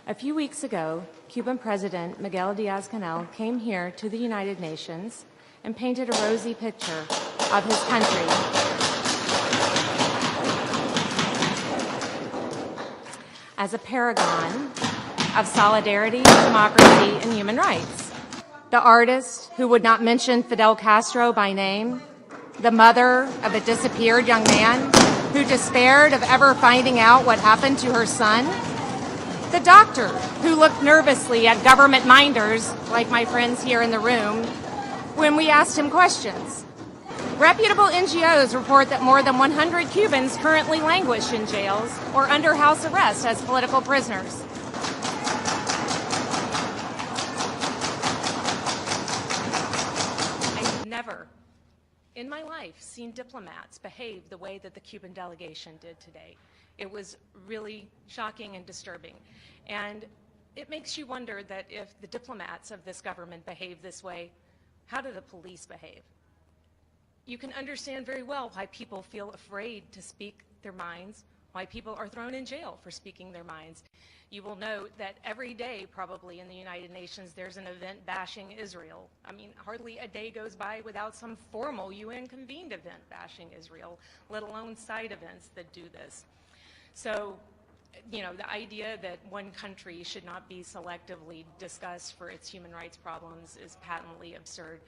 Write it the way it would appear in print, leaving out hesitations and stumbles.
A few weeks ago, Cuban President Miguel Diaz-Canel came here to the United Nations and painted a rosy picture of his country as a paragon of solidarity, democracy, and human rights. The artist who would not mention Fidel Castro by name, the mother of a disappeared young man who despaired of ever finding out what happened to her son, the doctor who looked nervously at government minders, like my friends here in the room, when we asked him questions. Reputable NGOs report that more than 100 Cubans currently languish in jails or under house arrest as political prisoners. I've never in my life seen diplomats behave the way that the Cuban delegation did today. It was really shocking and disturbing. And it makes you wonder that if the diplomats of this government behave this way, how do the police behave? You can understand very well why people feel afraid to speak their minds, why people are thrown in jail for speaking their minds. You will note that every day, probably in the United Nations, there's an event bashing Israel. I mean, hardly a day goes by without some formal UN-convened event bashing Israel, let alone side events that do this. So, you know, the idea that one country should not be selectively discussed for its human rights problems is patently absurd.